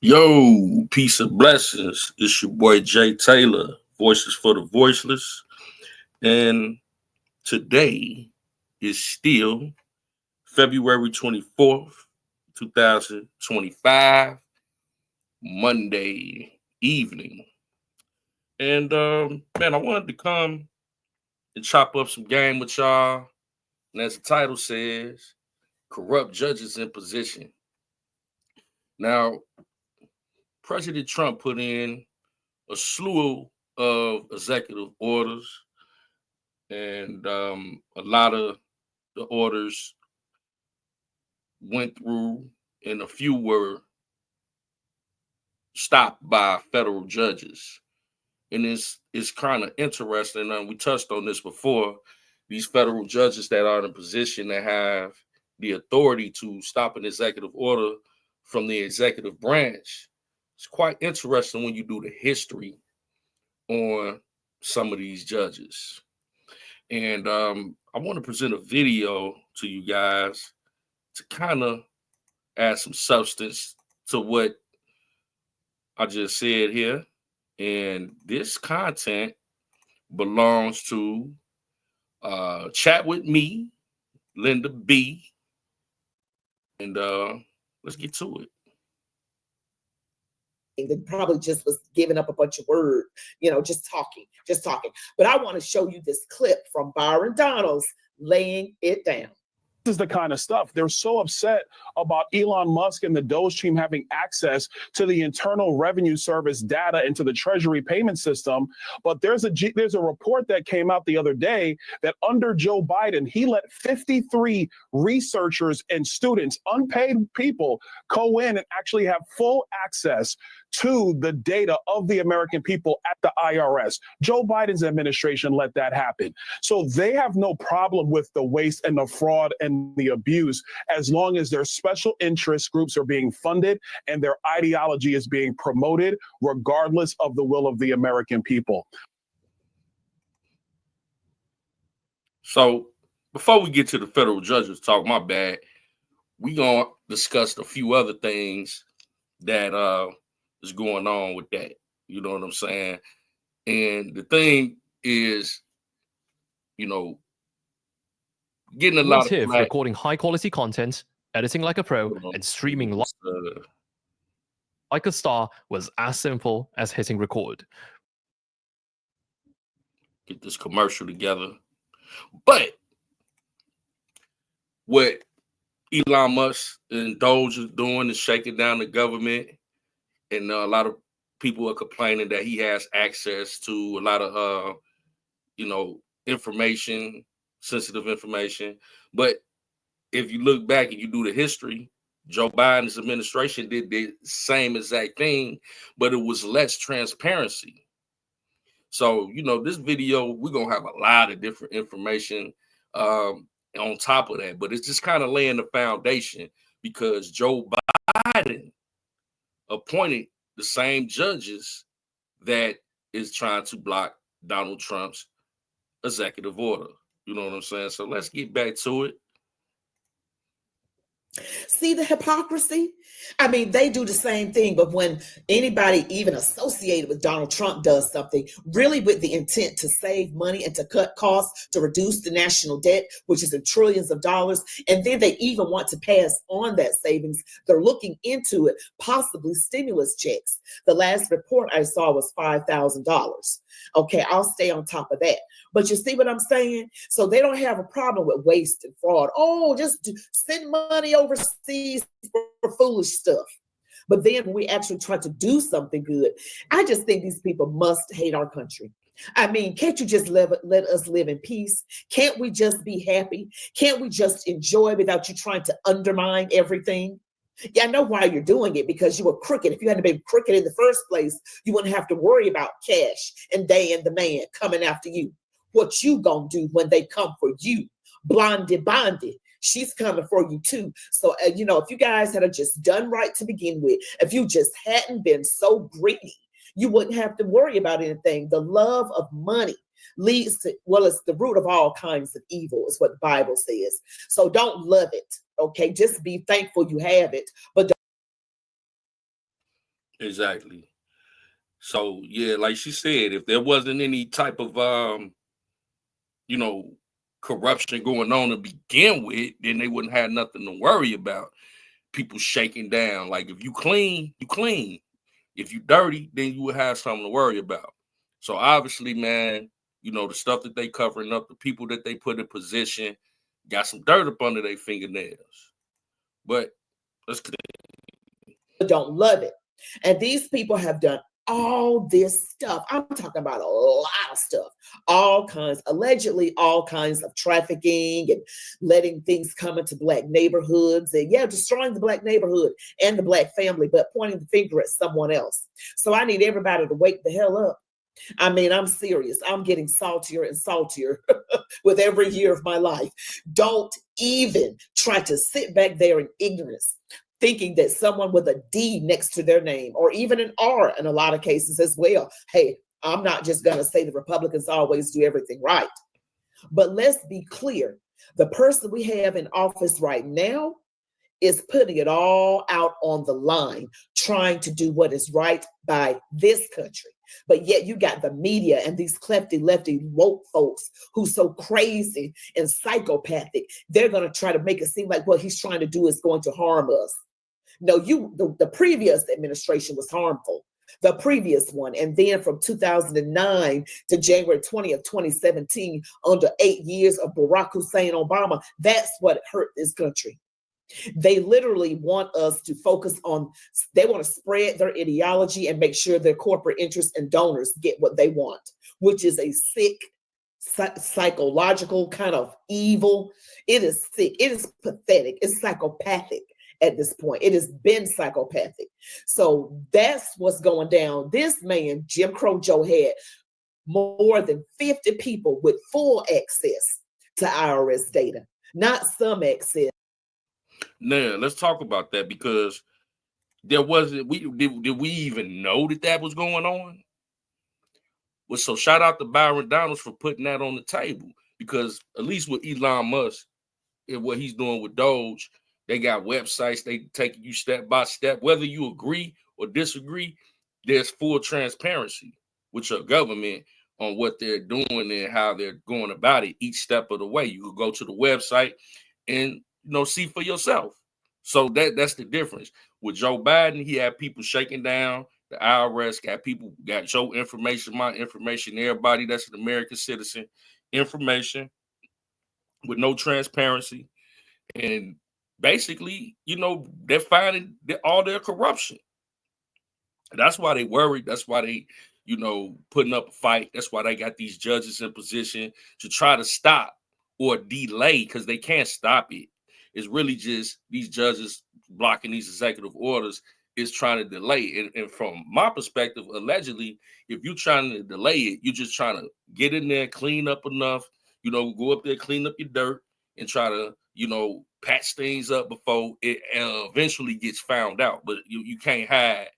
Yo, peace and blessings. It's your boy Jay Taylor, Voices for the Voiceless. And today is still February 24th, 2025, Monday evening. And man, I wanted to come and chop up some game with y'all. And as the title says, corrupt judges in position. Now, President Trump put in a slew of executive orders, and a lot of the orders went through, and a few were stopped by federal judges. And it's kind of interesting. We touched on this before. These federal judges that are in a position that have the authority to stop an executive order from the executive branch. It's quite interesting when you do the history on some of these judges. And I want to present a video to you guys to kind of add some substance to what I just said here. And this content belongs to Chat With Me, Linda B. And let's get to it. That probably just was giving up a bunch of words, just talking. But I want to show you this clip from Byron Donalds laying it down. This is the kind of stuff. They're so upset about Elon Musk and the Doge team having access to the Internal Revenue Service data and to the Treasury payment system. But there's a report that came out the other day that under Joe Biden, he let 53 researchers and students, unpaid people, go in and actually have full access to the data of the American people at the IRS. Joe Biden's administration let that happen. So they have no problem with the waste and the fraud and the abuse as long as their special interest groups are being funded and their ideology is being promoted, regardless of the will of the American people. So before we get to the federal judges talk, my bad, we gonna discuss a few other things that is going on with that. You know what I'm saying? And the thing is, getting a lot of here for recording high quality content, editing like a pro, and streaming like a star was as simple as hitting record. Get this commercial together. But what Elon Musk and Doge is doing is shaking down the government. And a lot of people are complaining that he has access to a lot of, information, sensitive information. But if you look back and you do the history, Joe Biden's administration did the same exact thing, but it was less transparency. So, this video, we're going to have a lot of different information on top of that. But it's just kind of laying the foundation because Joe Biden appointed the same judges that is trying to block Donald Trump's executive order. You know what I'm saying? So let's get back to it. See the hypocrisy? I mean, they do the same thing, but when anybody even associated with Donald Trump does something really with the intent to save money and to cut costs, to reduce the national debt, which is in trillions of dollars, and then they even want to pass on that savings, they're looking into it, possibly stimulus checks. The last report I saw was $5,000. Okay, I'll stay on top of that. But you see what I'm saying? So they don't have a problem with waste and fraud. Oh, just send money overseas for foolish stuff. But then when we actually try to do something good, I just think these people must hate our country. I mean, can't you just let us live in peace? Can't we just be happy? Can't we just enjoy without you trying to undermine everything? Yeah, I know why you're doing it, because you were crooked. If you hadn't been crooked in the first place, you wouldn't have to worry about Cash and Day and the man coming after you. What you gonna do when they come for you? Blondie Bondi, she's coming for you too. So, if you guys had just done right to begin with, if you just hadn't been so greedy, you wouldn't have to worry about anything. The love of money leads to, it's the root of all kinds of evil, is what the Bible says. So don't love it, okay? Just be thankful you have it, but don't. Exactly. So yeah, like she said, if there wasn't any type of you know, corruption going on to begin with, then they wouldn't have nothing to worry about. People shaking down. Like if you clean, you clean. If you dirty, then you would have something to worry about. So obviously, man, you know, the stuff that they covering up, the people that they put in position, got some dirt up under their fingernails. But let's don't love it. And these people have done all this stuff. I'm talking about a lot of stuff, all kinds, allegedly all kinds of trafficking and letting things come into Black neighborhoods and destroying the Black neighborhood and the Black family, but pointing the finger at someone else. So I need everybody to wake the hell up. I mean, I'm serious. I'm getting saltier and saltier with every year of my life. Don't even try to sit back there in ignorance, thinking that someone with a D next to their name, or even an R in a lot of cases as well. Hey, I'm not just going to say the Republicans always do everything right. But let's be clear. The person we have in office right now is putting it all out on the line, trying to do what is right by this country. But yet you got the media and these lefty woke folks who's so crazy and psychopathic. They're going to try to make it seem like what he's trying to do is going to harm us. No, the previous administration was harmful. The previous one. And then from 2009 to January 20th, 2017, under 8 years of Barack Hussein Obama, that's what hurt this country. They literally want us to focus on, they want to spread their ideology and make sure their corporate interests and donors get what they want, which is a sick, psychological kind of evil. It is sick. It is pathetic. It's psychopathic at this point. It has been psychopathic. So that's what's going down. This man, Jim Crow Joe, had more than 50 people with full access to IRS data, not some access. Now let's talk about that, because there wasn't, did we even know that was going on? Well, so shout out to Byron Donalds for putting that on the table, because at least with Elon Musk and what he's doing with Doge, they got websites, they take you step by step, whether you agree or disagree. There's full transparency with your government on what they're doing and how they're going about it each step of the way. You could go to the website and see for yourself. So that's the difference. With Joe Biden, he had people shaking down. The IRS got your information, my information, everybody that's an American citizen information with no transparency. And basically, they're finding all their corruption. That's why they worried. That's why they, putting up a fight. That's why they got these judges in position to try to stop or delay, because they can't stop it. It's really just these judges blocking these executive orders is trying to delay it. And from my perspective, allegedly, if you're trying to delay it, you're just trying to get in there, clean up enough, go up there, clean up your dirt, and try to, patch things up before it eventually gets found out. But you can't hide.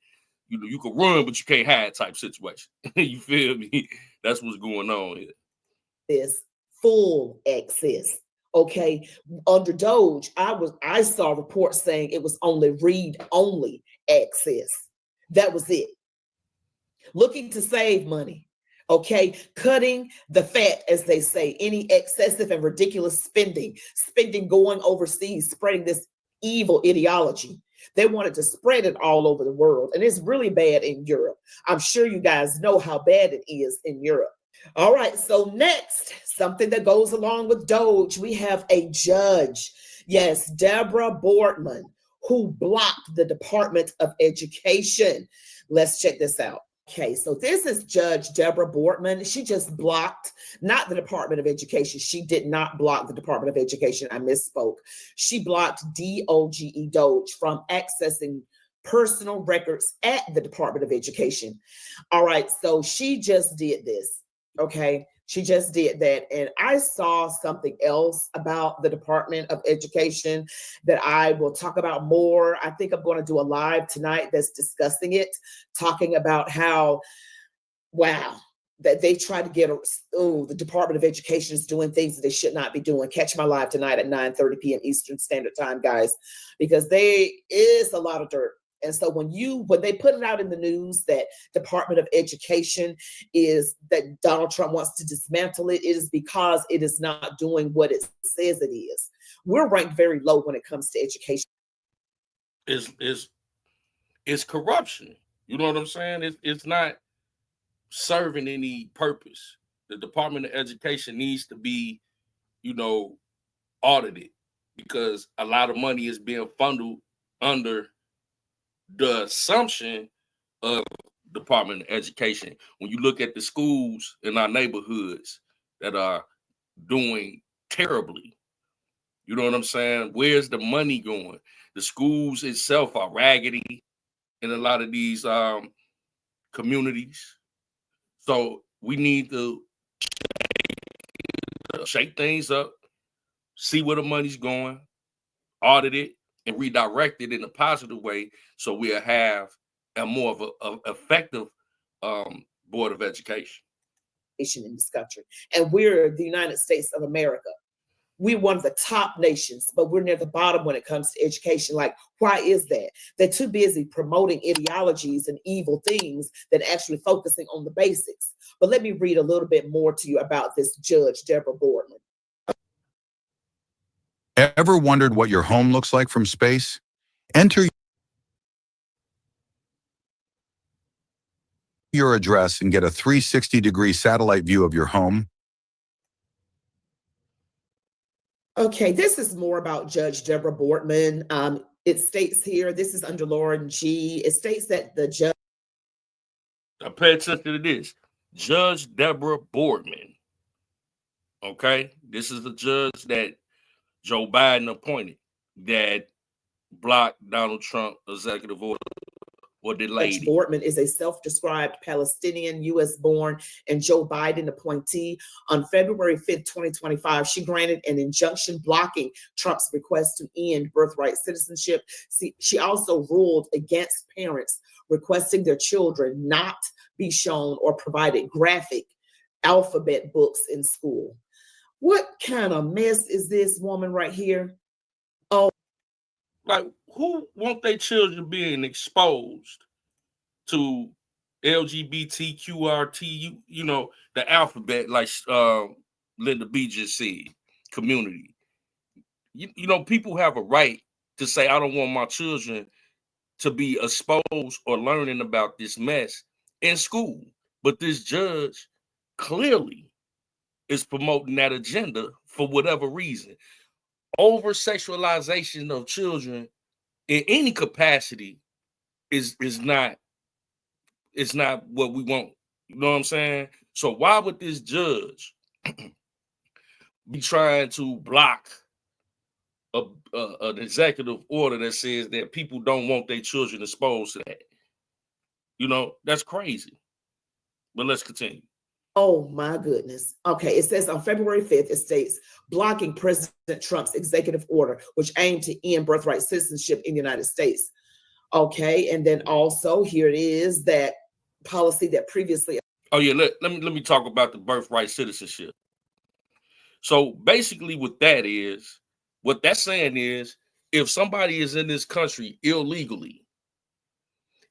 You can run, but you can't hide type situation. You feel me? That's what's going on here. This full access. Okay, under Doge, I saw reports saying it was only read-only access. That was it. Looking to save money. Okay, cutting the fat, as they say, any excessive and ridiculous spending going overseas, spreading this evil ideology. They wanted to spread it all over the world, and it's really bad in Europe. I'm sure you guys know how bad it is in Europe. All right, so next, something that goes along with Doge, we have a judge. Yes, Deborah Boardman, who blocked the Department of Education. Let's check this out. Okay, so this is Judge Deborah Boardman. She just blocked, not the Department of Education. She did not block the Department of Education. I misspoke. She blocked Doge from accessing personal records at the Department of Education. All right, so she just did this. Okay, she just did that. And I saw something else about the Department of Education that I will talk about more. I think I'm going to do a live tonight that's discussing it, talking about how, wow, that they try to get, the Department of Education is doing things that they should not be doing. Catch my live tonight at 9:30 p.m. Eastern Standard Time, guys, because there is a lot of dirt And so when they put it out in the news that Department of Education is that Donald Trump wants to dismantle it, it is because it is not doing what it says it is. We're ranked very low when it comes to education. It's corruption. You know what I'm saying? It's not serving any purpose. The Department of Education needs to be, audited, because a lot of money is being funneled under the assumption of Department of Education. When you look at the schools in our neighborhoods that are doing terribly, you know what I'm saying? Where's the money going? The schools itself are raggedy in a lot of these communities. So we need to shake things up, see where the money's going, audit it, and redirect it in a positive way, so we'll have a more of a effective Board of Education in this country. And we're the United States of America. We're one of the top nations, but we're near the bottom when it comes to education. Like, why is that? They're too busy promoting ideologies and evil things than actually focusing on the basics. But let me read a little bit more to you about this Judge Deborah Boardman. Ever wondered what your home looks like from space? Enter your address and get a 360-degree satellite view of your home. Okay, this is more about Judge Deborah Boardman. It states here, this is under Lauren G. It states that the judge. Now pay attention to this. Judge Deborah Boardman. Okay, this is the judge that Joe Biden appointed that blocked Donald Trump executive order. Or the lady. Judge Boardman is a self-described Palestinian, U.S.-born, and Joe Biden appointee. On February 5th, 2025, she granted an injunction blocking Trump's request to end birthright citizenship. She also ruled against parents requesting their children not be shown or provided graphic alphabet books in school. What kind of mess is this woman right here? Oh, like, who want their children being exposed to LGBTQRT, the alphabet, like Linda B just said, community. People have a right to say, I don't want my children to be exposed or learning about this mess in school. But this judge clearly is promoting that agenda for whatever reason. Over-sexualization of children in any capacity is not what we want. You know what I'm saying? So why would this judge be trying to block an executive order that says that people don't want their children exposed to that? That's crazy. But let's continue. Oh my goodness. Okay, it says on February 5th, it states, blocking President Trump's executive order, which aimed to end birthright citizenship in the United States. Okay, and then also here it is, that policy that previously. Oh yeah, let me talk about the birthright citizenship. So basically what that's saying is, if somebody is in this country illegally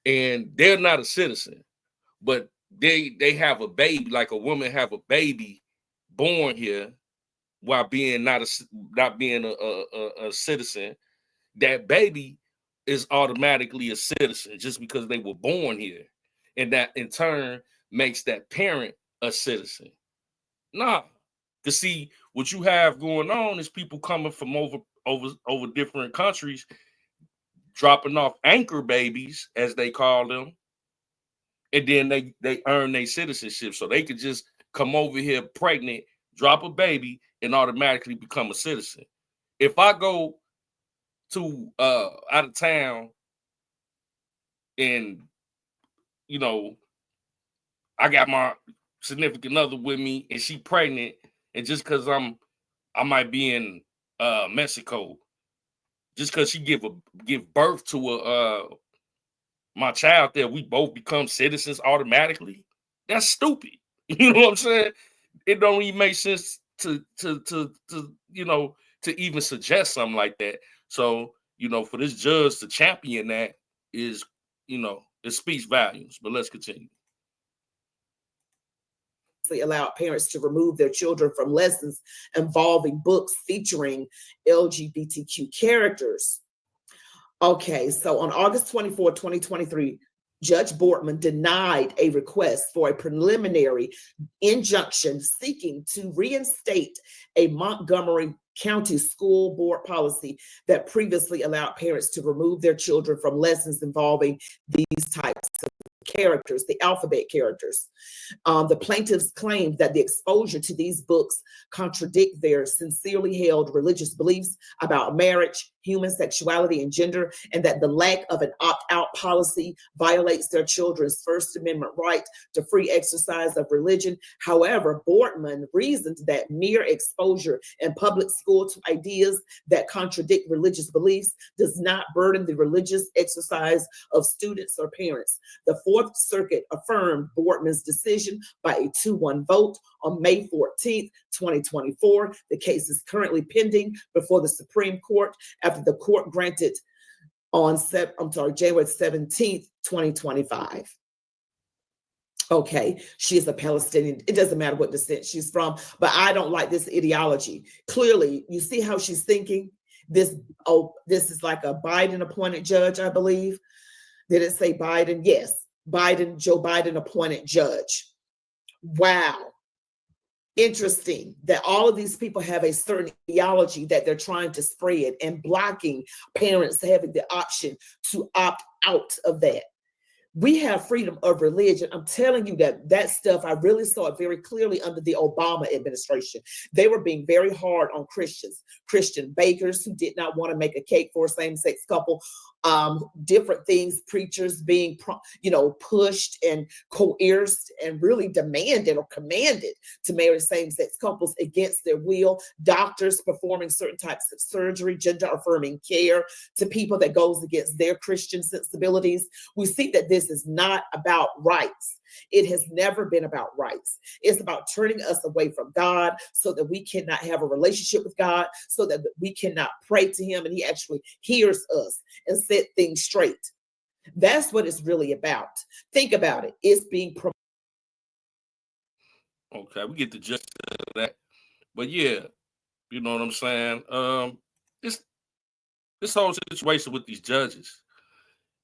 and they're not a citizen, but they have a baby, like a woman have a baby born here while being not being a citizen, that baby is automatically a citizen just because they were born here, and that in turn makes that parent a citizen. Nah, because see, what you have going on is people coming from over different countries, dropping off anchor babies, as they call them. And then they earn their citizenship. So they could just come over here pregnant, drop a baby, and automatically become a citizen. If I go to out of town and, I got my significant other with me and she pregnant, and just because I might be in Mexico, just because she give birth to my child there, we both become citizens automatically? That's stupid. You know what I'm saying? It don't even make sense to even suggest something like that. So, for this judge to champion that is, it speaks volumes. But let's continue. Allowed parents to remove their children from lessons involving books featuring LGBTQ characters. Okay, so on August 24, 2023, Judge Bortman denied a request for a preliminary injunction seeking to reinstate a Montgomery County School Board policy that previously allowed parents to remove their children from lessons involving these types of characters, the alphabet characters. The plaintiffs claimed that the exposure to these books contradict their sincerely held religious beliefs about marriage, human sexuality, and gender, and that the lack of an opt-out policy violates their children's First Amendment right to free exercise of religion. However, Bortman reasoned that mere exposure in public school to ideas that contradict religious beliefs does not burden the religious exercise of students or parents. The Fourth Circuit affirmed Bortman's decision by a 2-1 vote on May 14th, 2024. The case is currently pending before the Supreme Court after the court granted on January 17th, 2025. Okay, she is a Palestinian. It doesn't matter what descent she's from, but I don't like this ideology. Clearly, you see how she's thinking? This is like a Biden appointed judge, I believe. Did it say Biden? Yes. Joe Biden appointed judge. Wow. Interesting that all of these people have a certain ideology that they're trying to spread and blocking parents having the option to opt out of that. We have freedom of religion. I'm telling you that stuff, I really saw it very clearly under the Obama administration. They were being very hard on Christians, Christian bakers who did not want to make a cake for a same-sex couple, different things, preachers being, pushed and coerced and really demanded or commanded to marry same-sex couples against their will, doctors performing certain types of surgery, gender-affirming care to people that goes against their Christian sensibilities. We see that this is not about rights. It has never been about rights. It's about turning us away from God so that we cannot have a relationship with God, so that we cannot pray to him and he actually hears us and set things straight. That's what it's really about. Think about it. It's being Okay, we get the gist of that. But yeah, you know what I'm saying? This whole situation with these judges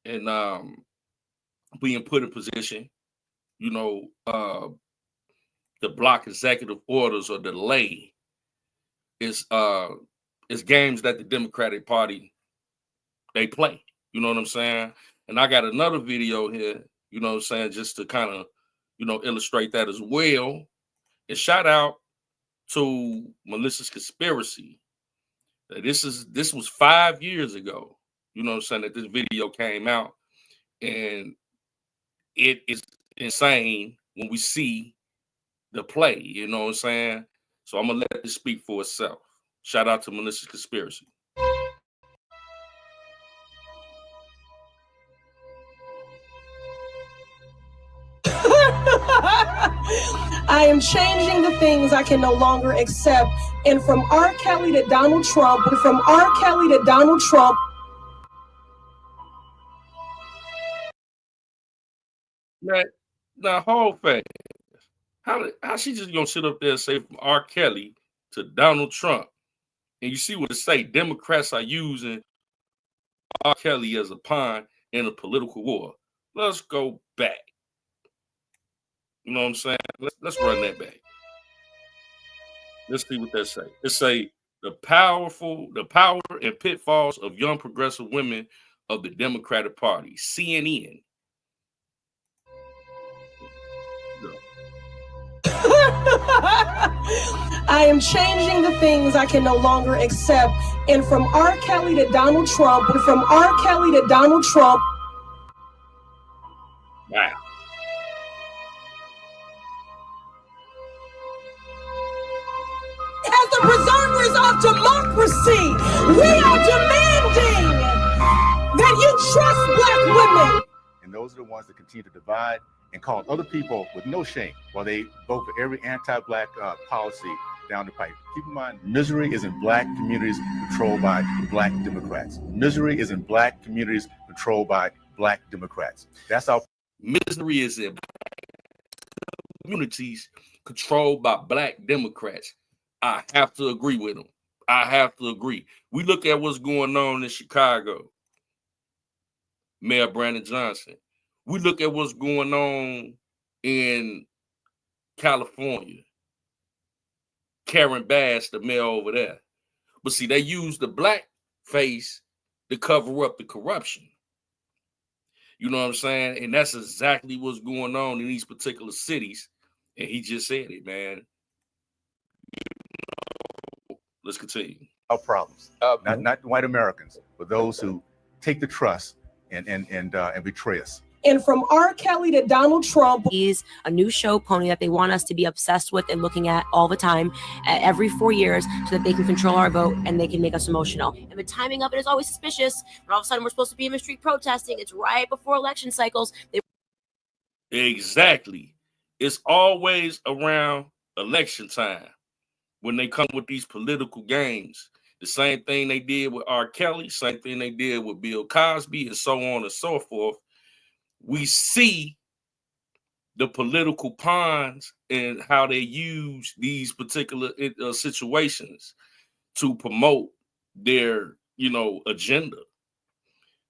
and being put in position, to block executive orders or delay is games that the Democratic Party, they play. You know what I'm saying? And I got another video here, just to kind of, illustrate that as well. And shout out to Malicious Conspiracy. This was 5 years ago, that this video came out. And it is insane when we see the play, you know what I'm saying? So I'm gonna let this speak for itself. Shout out to Malicious Conspiracy. I am changing the things I can no longer accept. And from R. Kelly to Donald Trump, and from R. Kelly to Donald Trump. Now, whole thing. How she just gonna sit up there and say from R. Kelly to Donald Trump? And you see what it say, Democrats are using R. Kelly as a pawn in a political war. Let's go back. You know what I'm saying? Let's run that back. Let's see what that say. It say the power and pitfalls of young progressive women of the Democratic Party. CNN. I am changing the things I can no longer accept. And from R. Kelly to Donald Trump, and from R. Kelly to Donald Trump. Wow. As the preservers of democracy, we are demanding that you trust Black women. And those are the ones that continue to divide and call other people with no shame while they vote for every anti-Black policy down the pipe. Keep in mind, misery is in Black communities controlled by Black Democrats. Misery is in Black communities controlled by black Democrats. That's our Misery is in communities controlled by black Democrats. I have to agree with him. I have to agree. We look at what's going on in Chicago. Mayor Brandon Johnson. We look at what's going on in California. Karen Bass, the mayor over there. But see, they use the black face to cover up the corruption. You know what I'm saying? And that's exactly what's going on in these particular cities. And he just said it, man. Let's continue. our problems. Not white Americans, but those who take the trust and betray us. And from R. Kelly to Donald Trump. He's a new show pony that they want us to be obsessed with and looking at all the time, every 4 years, so that they can control our vote and they can make us emotional. And the timing of it is always suspicious. And all of a sudden, we're supposed to be in the street protesting. It's right before election cycles. Exactly. It's always around election time when they come with these political games. The same thing they did with R. Kelly, same thing they did with Bill Cosby, and so on and so forth. We see the political pawns and how they use these particular situations to promote their, agenda.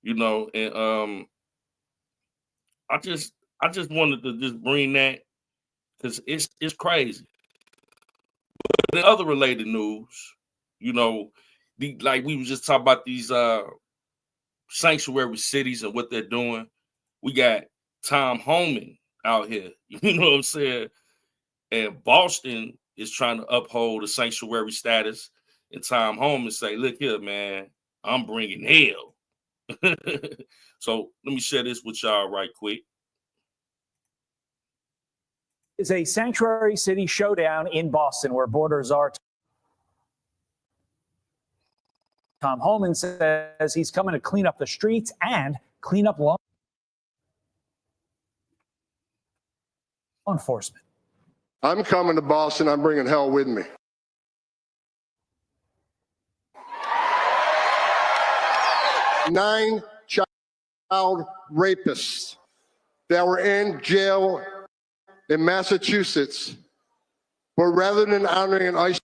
And I just wanted to just bring that because it's crazy. But in other related news, like we was just talking about these sanctuary cities and what they're doing. We got Tom Homan out here, you know what I'm saying? And Boston is trying to uphold the sanctuary status. And Tom Homan say, look here, man, I'm bringing hell. So let me share this with y'all right quick. It's a sanctuary city showdown in Boston where borders are. Tom Homan says he's coming to clean up the streets and clean up law enforcement. I'm coming to Boston. I'm bringing hell with me. Nine child rapists that were in jail in Massachusetts, but rather than honoring an ICE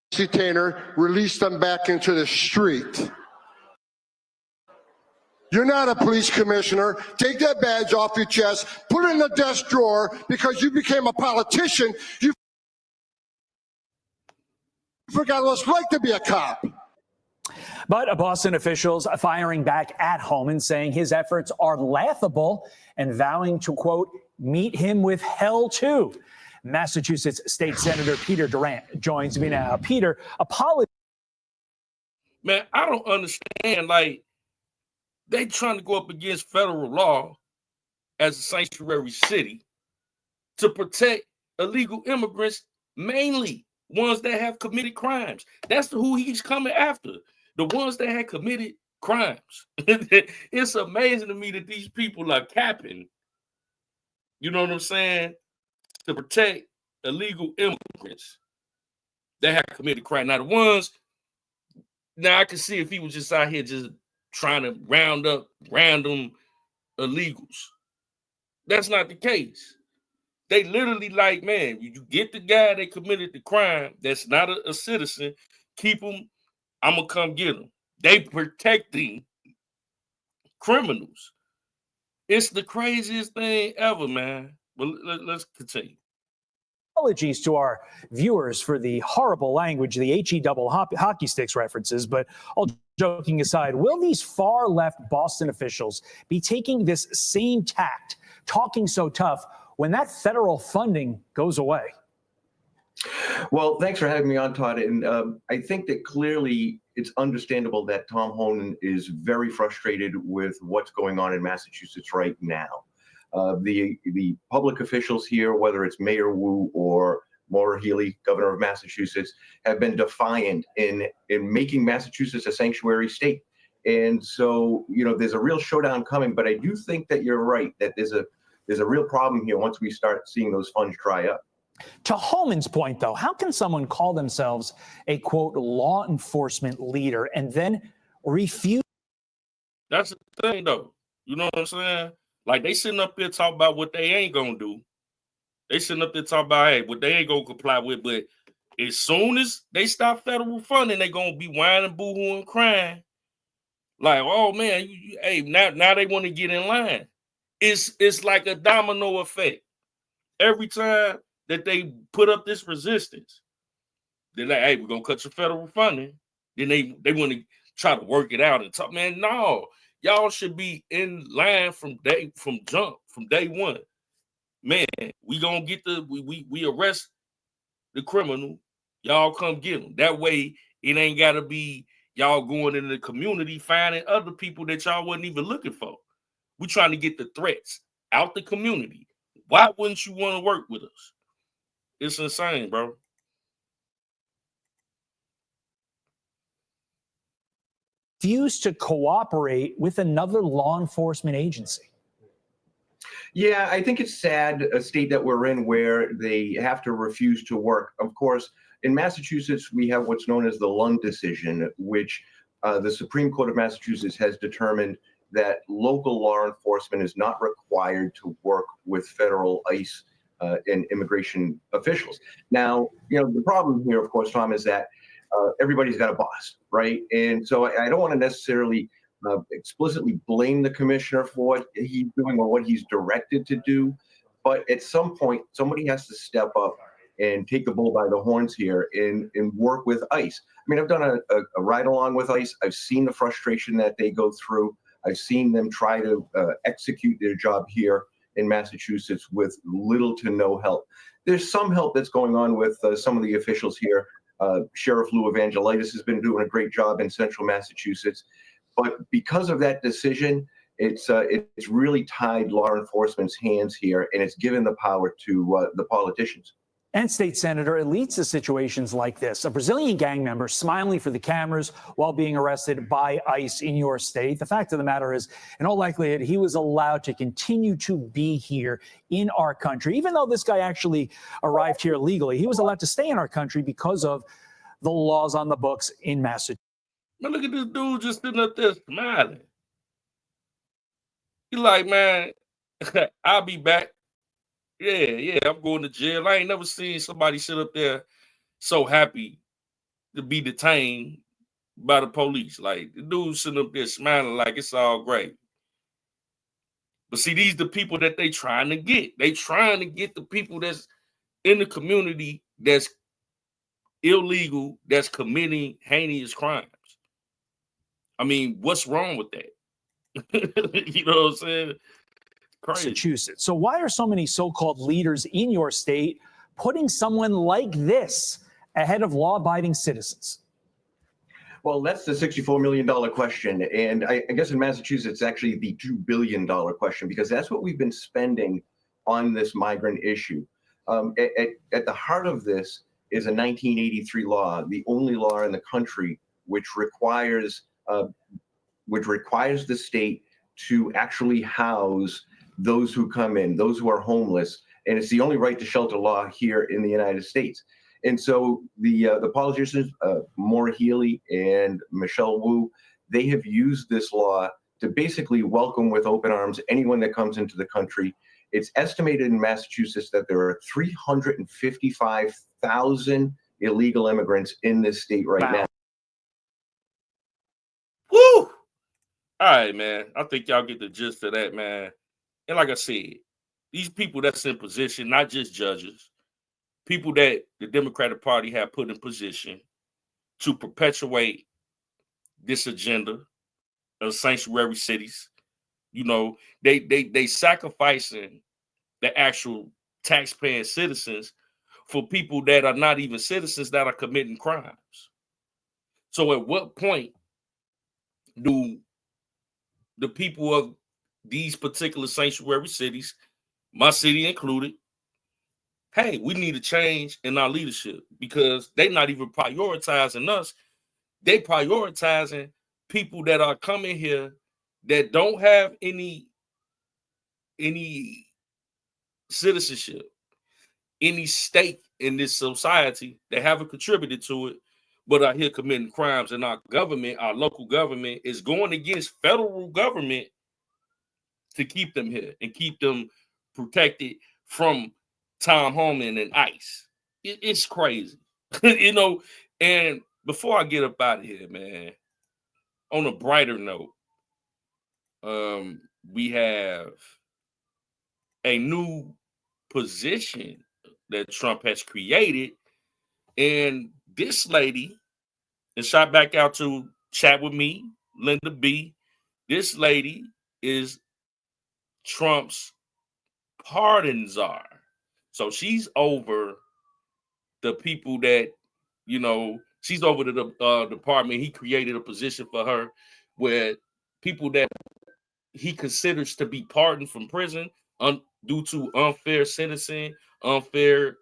detainer, released them back into the street. You're not a police commissioner. Take that badge off your chest, put it in the desk drawer because you became a politician. You forgot what it's like to be a cop. But Boston officials firing back at Homan, saying his efforts are laughable and vowing to, quote, meet him with hell too. Massachusetts State Senator Peter Durant joins me now. Peter, apologies. Man, I don't understand. Like, they trying to go up against federal law as a sanctuary city to protect illegal immigrants, mainly ones that have committed crimes. That's who he's coming after, the ones that had committed crimes. It's amazing to me that these people are capping, you know what I'm saying, to protect illegal immigrants that have committed crime. Now, the ones, now I can see if he was just out here just trying to round up random illegals. That's not the case. They literally like, man, you get the guy that committed the crime that's not a citizen, keep him, I'm going to come get him. They protecting criminals. It's the craziest thing ever, man. But let's continue. Apologies to our viewers for the horrible language, the HE double hockey sticks references, but all joking aside, will these far left Boston officials be taking this same tact, talking so tough, when that federal funding goes away? Well, thanks for having me on, Todd. And I think that clearly it's understandable that Tom Homan is very frustrated with what's going on in Massachusetts right now. The public officials here, whether it's Mayor Wu or Maura Healey, governor of Massachusetts, have been defiant in making Massachusetts a sanctuary state. And so, there's a real showdown coming. But I do think that you're right, that there's a real problem here once we start seeing those funds dry up. To Homan's point, though, how can someone call themselves a, quote, law enforcement leader and then refuse? That's the thing, though. You know what I'm saying? Like they sitting up there talking about what they ain't gonna do. They sitting up there talking about, hey, what they ain't gonna comply with. But as soon as they stop federal funding, they gonna be whining, boo-hooing, crying. Like, oh man, hey, now they want to get in line. It's like a domino effect. Every time that they put up this resistance, they're like, hey, we're gonna cut your federal funding. Then they want to try to work it out and talk, man. No, y'all should be in line from day one. Man, we gonna get we arrest the criminal. Y'all come get them. That way, it ain't gotta be y'all going into the community finding other people that y'all wasn't even looking for. We trying to get the threats out the community. Why wouldn't you want to work with us? It's insane, bro. Refuse to cooperate with another law enforcement agency. Yeah, I think it's sad, a state that we're in where they have to refuse to work. Of course, in Massachusetts, we have what's known as the Lund decision, which the Supreme Court of Massachusetts has determined that local law enforcement is not required to work with federal ICE and immigration officials. Now, the problem here, of course, Tom, is that everybody's got a boss, right? And so I don't want to necessarily explicitly blame the commissioner for what he's doing or what he's directed to do. But at some point, somebody has to step up and take the bull by the horns here and work with ICE. I mean, I've done a ride along with ICE. I've seen the frustration that they go through. I've seen them try to execute their job here in Massachusetts with little to no help. There's some help that's going on with some of the officials here. Sheriff Lou Evangelitis has been doing a great job in central Massachusetts. But because of that decision, it's really tied law enforcement's hands here, and it's given the power to the politicians. And State Senator, it leads to situations like this. A Brazilian gang member smiling for the cameras while being arrested by ICE in your state. The fact of the matter is, in all likelihood, he was allowed to continue to be here in our country. Even though this guy actually arrived here legally, he was allowed to stay in our country because of the laws on the books in Massachusetts. Man, look at this dude just sitting up there smiling. He like, man, I'll be back. Yeah, I'm going to jail. I ain't never seen somebody sit up there so happy to be detained by the police. Like, the dude sitting up there smiling like it's all great. But see, these the people that they trying to get. They trying to get the people that's in the community that's illegal, that's committing heinous crimes. I mean, what's wrong with that? You know what I'm saying? Crazy. Massachusetts. So why are so many so-called leaders in your state putting someone like this ahead of law-abiding citizens? Well, that's the $64 million question. And I guess in Massachusetts, it's actually the $2 billion question, because that's what we've been spending on this migrant issue. At the heart of this is a 1983 law, the only law in the country which requires the state to actually house those who come in, those who are homeless. And it's the only right to shelter law here in the United States. And so the politicians, Maura Healey and Michelle Wu, they have used this law to basically welcome with open arms anyone that comes into the country. It's estimated in Massachusetts that there are 355,000 illegal immigrants in this state right now. Woo! All right, man. I think y'all get the gist of that, man. And like I said, these people that's in position, not just judges, people that the Democratic Party have put in position to perpetuate this agenda of sanctuary cities. You know, they sacrificing the actual taxpaying citizens for people that are not even citizens that are committing crimes. So at what point do the people of these particular sanctuary cities, my city included, hey, we need a change in our leadership, because they're not even prioritizing us. They prioritizing people that are coming here that don't have any citizenship, any stake in this society, that haven't contributed to it, but are here committing crimes. And our government, our local government, is going against federal government to keep them here and keep them protected from Tom Homan and ICE. It's crazy, you know. And before I get up out of here, man, on a brighter note, we have a new position that Trump has created, and this lady, and shout back out to chat with me, Linda B. This lady is Trump's pardon czar. So she's over the people that, you know, she's over the department. He created a position for her where people that he considers to be pardoned from prison due to unfair sentencing, unfair,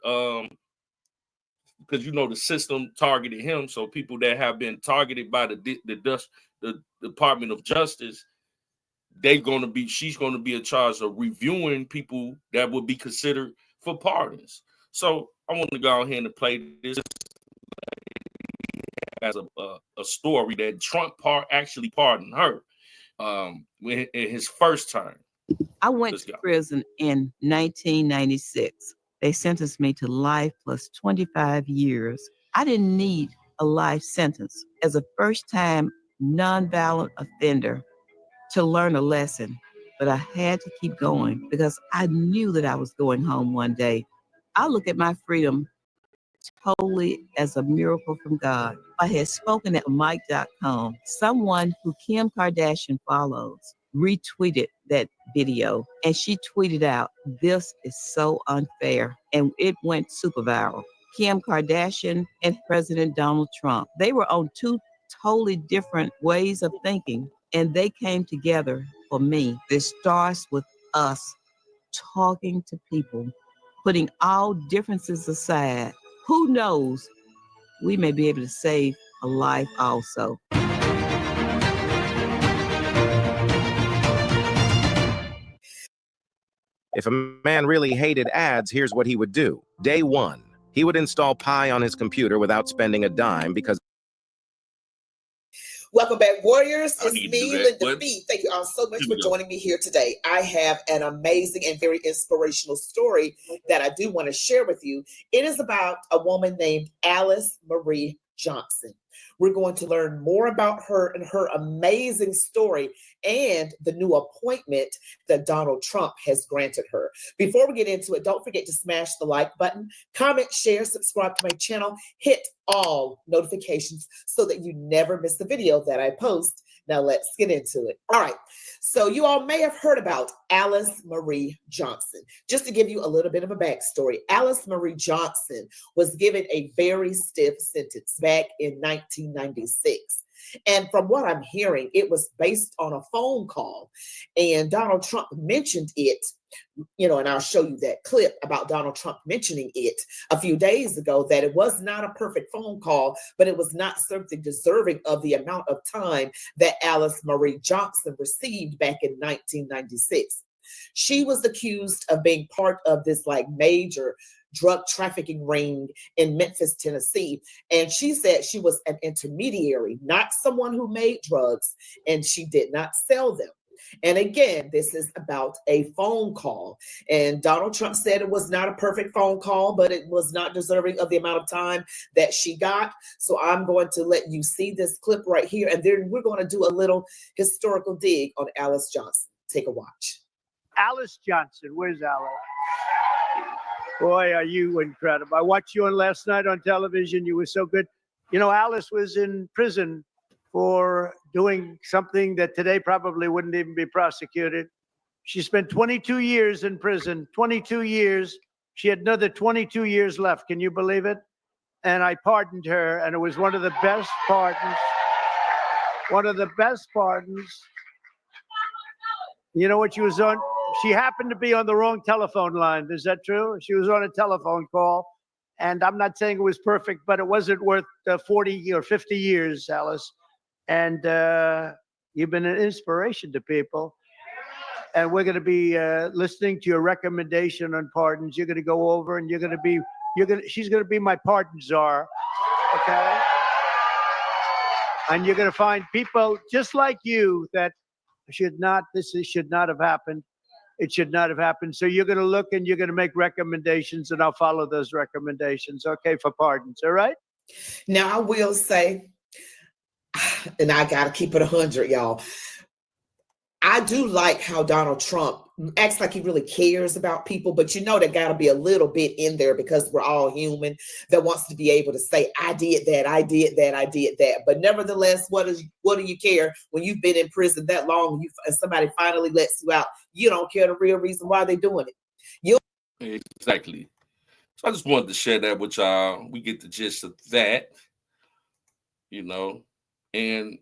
because, you know, the system targeted him. So people that have been targeted by the Department of Justice, she's going to be in charge of reviewing people that would be considered for pardons. So I want to go ahead and play this as a story that Trump actually pardoned her in his first term. I went to prison in 1996. They sentenced me to life plus 25 years. I didn't need a life sentence as a first-time nonviolent offender to learn a lesson, but I had to keep going because I knew that I was going home one day. I look at my freedom totally as a miracle from God. I had spoken at Mike.com. Someone who Kim Kardashian follows retweeted that video, and she tweeted out, "This is so unfair," and it went super viral. Kim Kardashian and President Donald Trump, they were on two totally different ways of thinking, and they came together for me. This starts with us talking to people, putting all differences aside. Who knows, we may be able to save a life also. If a man really hated ads, here's what he would do. Day one, he would install Pi on his computer without spending a dime because... Welcome back, Warriors. It's me, Linda What? B. Thank you all so much for joining me here today. I have an amazing and very inspirational story that I do want to share with you. It is about a woman named Alice Marie Johnson. We're going to learn more about her and her amazing story and the new appointment that Donald Trump has granted her. Before we get into it, don't forget to smash the like button, comment, share, subscribe to my channel, hit all notifications so that you never miss the video that I post. Now let's get into it. All right. So you all may have heard about Alice Marie Johnson. Just to give you a little bit of a backstory, Alice Marie Johnson was given a very stiff sentence back in 1996. And from what I'm hearing, it was based on a phone call. And Donald Trump mentioned it, you know, and I'll show you that clip about Donald Trump mentioning it a few days ago, that it was not a perfect phone call, but it was not something deserving of the amount of time that Alice Marie Johnson received back in 1996. She was accused of being part of this like major drug trafficking ring in Memphis, Tennessee. And she said she was an intermediary, not someone who made drugs, and she did not sell them. And again, this is about a phone call. And Donald Trump said it was not a perfect phone call, but it was not deserving of the amount of time that she got. So I'm going to let you see this clip right here. And then we're going to do a little historical dig on Alice Johnson. Take a watch. Alice Johnson. Where's Alice? Boy, are you incredible. I watched you on last night on television. You were so good. You know, Alice was in prison for doing something that today probably wouldn't even be prosecuted. She spent 22 years in prison, 22 years. She had another 22 years left. Can you believe it? And I pardoned her, and it was one of the best pardons. One of the best pardons. You know what she was on? She happened to be on the wrong telephone line. Is that true? She was on a telephone call. And I'm not saying it was perfect, but it wasn't worth 40 or 50 years, Alice. And you've been an inspiration to people. And we're going to be listening to your recommendation on pardons. You're going to go over and she's going to be my pardon czar. Okay? And you're going to find people just like you that should not have happened. It should not have happened. So you're going to look and you're going to make recommendations, and I'll follow those recommendations. Okay, for pardons. All right. Now I will say, and I got to keep it 100, y'all. I do like how Donald Trump acts like he really cares about people, but you know, there got to be a little bit in there because we're all human that wants to be able to say, I did that, I did that, I did that. But nevertheless, what do you care when you've been in prison that long and somebody finally lets you out? You don't care the real reason why they're doing it. Exactly. So I just wanted to share that with y'all. We get the gist of that, you know, and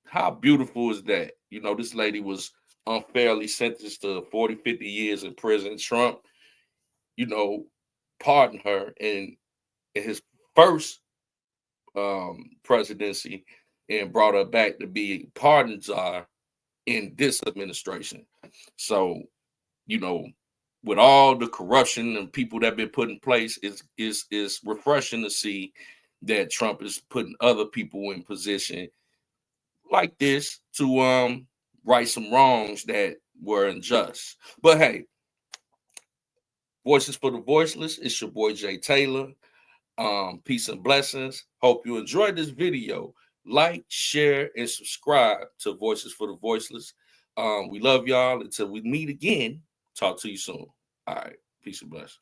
how beautiful is that? You know, this lady was unfairly sentenced to 40, 50 years in prison. Trump, you know, pardoned her in his first presidency and brought her back to be pardon czar in this administration. So, you know, with all the corruption and people that have been put in place, is refreshing to see that Trump is putting other people in position like this to right some wrongs that were unjust. But hey, Voices for the Voiceless, it's your boy Jay Taylor. Peace and blessings. Hope you enjoyed this video. Like, share, and subscribe to Voices for the Voiceless. We love y'all. Until we meet again, talk to you soon. All right. Peace and blessings.